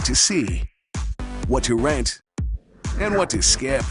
to see, what to rent, and what to skip.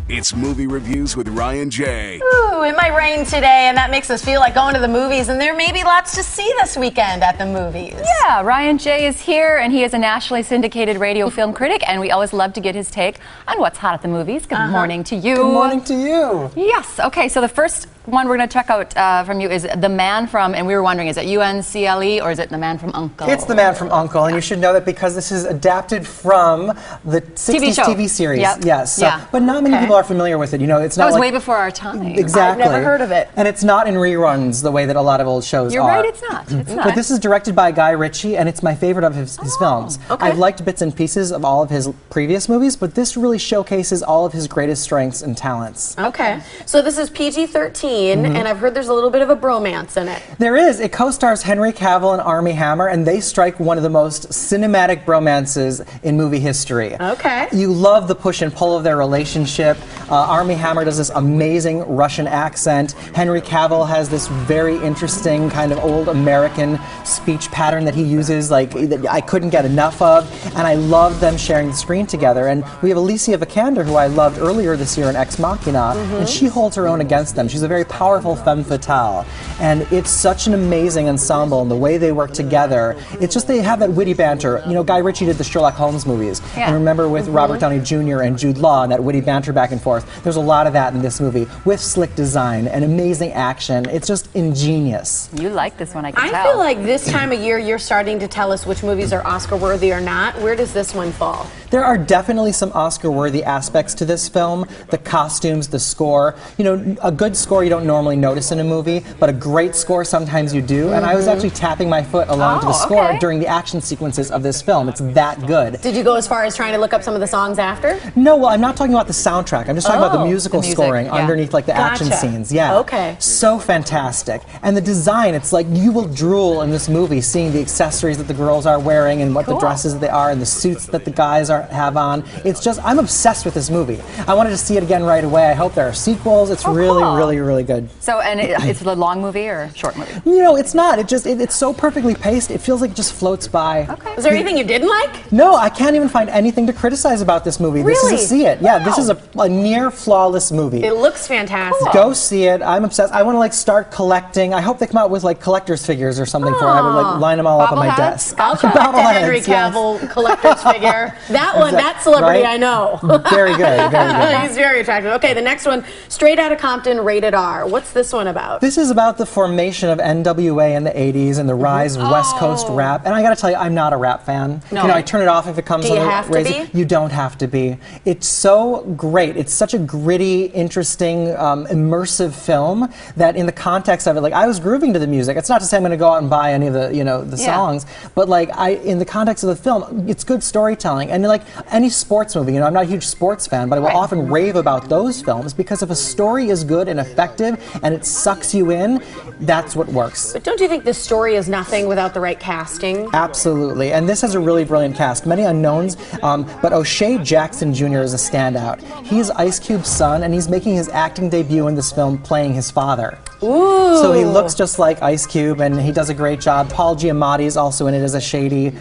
It's Movie Reviews with Ryan J. Ooh, it might rain today, and that makes us feel like going to the movies, and there may be lots to see this weekend at the movies. Yeah, Ryan J is here, and he is a nationally syndicated radio film critic, and we always love to get his take on what's hot at the movies. Good morning to you. Good morning to you. Yes, okay, so the first one we're going to check out from you is The Man From, and we were wondering, is it UNCLE or is it The Man From U.N.C.L.E.? It's The Man From U.N.C.L.E., and you should know that because this is adapted from the 60s TV series. Yep. Yes, so, yeah. But not many people are familiar with it. You know, it's not that was like, way before our time. Exactly. I've never heard of it. And it's not in reruns the way that a lot of old shows You're are. right, it's not. It's not. But this is directed by Guy Ritchie, and it's my favorite of his films. Okay. I've liked bits and pieces of all of his previous movies, but this really showcases all of his greatest strengths and talents. Okay, so this is PG-13, and I've heard there's a little bit of a bromance in it. There is. It co-stars Henry Cavill and Armie Hammer, and they strike one of the most cinematic bromances in movie history. Okay. You love the push and pull of their relationship. Armie Hammer does this amazing Russian accent. Henry Cavill has this very interesting kind of old American speech pattern that he uses, like, that I couldn't get enough of, and I love them sharing the screen together. And we have Alicia Vikander, who I loved earlier this year in Ex Machina, and she holds her own against them. She's a very powerful femme fatale, and it's such an amazing ensemble, and the way they work together, it's just they have that witty banter. You know, Guy Ritchie did the Sherlock Holmes movies, and remember with Robert Downey Jr. and Jude Law and that witty banter back and forth. There's a lot of that in this movie, with slick design and amazing action. It's just ingenious. You like this one, I can tell. I feel like this time of year you're starting to tell us which movies are Oscar-worthy or not. Where does this one fall? There are definitely some Oscar-worthy aspects to this film. The costumes, the score. You know, a good score you don't normally notice in a movie, but a great score sometimes you do. And I was actually tapping my foot along to the score during the action sequences of this film. It's that good. Did you go as far as trying to look up some of the songs after? No, well, I'm not talking about the soundtrack. I'm just talking about the musical scoring underneath, like, the action Gotcha. scenes. Yeah. Okay. So fantastic. And the design, it's like you will drool in this movie seeing the accessories that the girls are wearing and what the dresses that they are and the suits that the guys have on. It's just, I'm obsessed with this movie. I wanted to see it again right away. I hope there are sequels. It's really good. So, and it's a long movie or a short movie? You know, it's not. It's so perfectly paced. It feels like it just floats by. Okay. Was there anything you didn't like? No, I can't even find anything to criticize about this movie. Really? This is a see it. Yeah, this is a near flawless movie. It looks fantastic. Go see it. I'm obsessed. I want to, like, start collecting. I hope they come out with, like, collector's figures or something for it. I would, like, line them all up on my desk. I'll collect a Henry Cavill collector's figure. That one, that celebrity I know. Very good, very good. He's very attractive. Okay, the next one, Straight Outta Compton, rated R. What's this one about? This is about the formation of NWA in the 80s and the rise of West Coast rap. And I got to tell you, I'm not a rap fan. No. You know, I turn it off if it comes on the radio. Do you have to be? You don't have to be. It's so great. It's such a gritty, interesting, immersive film that in the context of it, like, I was grooving to the music. It's not to say I'm going to go out and buy any of the, you know, the songs, but, like, in the context of the film, it's good storytelling. And, like, any sports movie, you know, I'm not a huge sports fan, but I will often rave about those films because if a story is good and effective and it sucks you in, that's what works. But don't you think this story is nothing without the right casting? Absolutely, and this has a really brilliant cast. Many unknowns, but O'Shea Jackson Jr. is a standout. He's Ice Cube's son, and he's making his acting debut in this film playing his father. Ooh. So he looks just like Ice Cube, and he does a great job. Paul Giamatti is also in it as a shady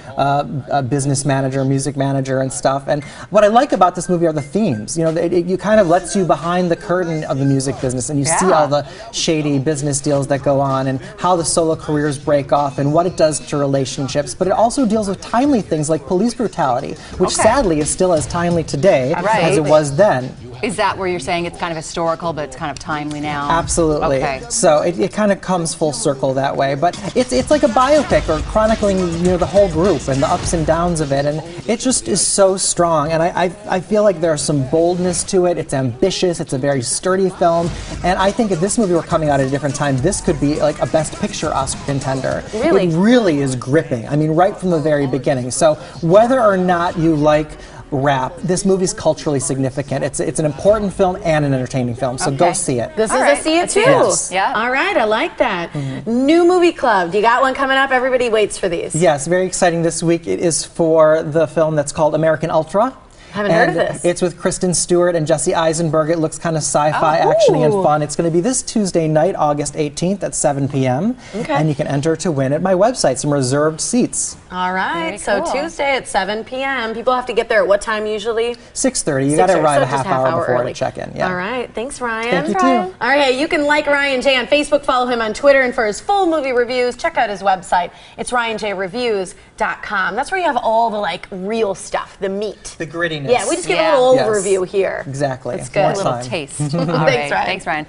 business manager, music manager, and stuff. And what I like about this movie are the themes. You know, it kind of lets you behind the curtain of the music business, and you see all the shady business deals that go on, and how the solo careers break off, and what it does to relationships. But it also deals with timely things like police brutality, which sadly is still as timely today as it was then. Is that where you're saying it's kind of historical, but it's kind of timely now? Absolutely. Okay. So it kind of comes full circle that way. But it's like a biopic, or chronicling, you know, the whole group and the ups and downs of it. And it just is so strong. And I feel like there's some boldness to it. It's ambitious. It's a very sturdy film. And I think if this movie were coming out at a different time, this could be like a Best Picture Oscar contender. Really? It really is gripping. I mean, right from the very beginning. So whether or not you like rap, this movie's culturally significant. It's an important film and an entertaining film, so go see it. This is a see it too. Yes. Yeah. All right, I like that. New movie club. Do you got one coming up? Everybody waits for these. Yes, very exciting this week. It is for the film that's called American Ultra. Haven't heard of this. It's with Kristen Stewart and Jesse Eisenberg. It looks kind of sci-fi, actiony, and fun. It's going to be this Tuesday night, August 18th at 7 p.m. And you can enter to win at my website, some reserved seats. All right, Very so cool. Tuesday at 7 p.m. People have to get there at what time usually? 6:30. You got to 6:30, arrive so a just half hour before early. to check in. Yeah. All right, thanks, Ryan. Thank you, Ryan. too. All right, you can like Ryan J on Facebook, follow him on Twitter, and for his full movie reviews, check out his website. It's ryanjreviews.com. That's where you have all the like real stuff, the meat. The grittiness. Yeah, we just give Yeah. a little Yes. overview here. Exactly. That's good. A More little time. taste. All Thanks, right. Ryan. Thanks, Ryan.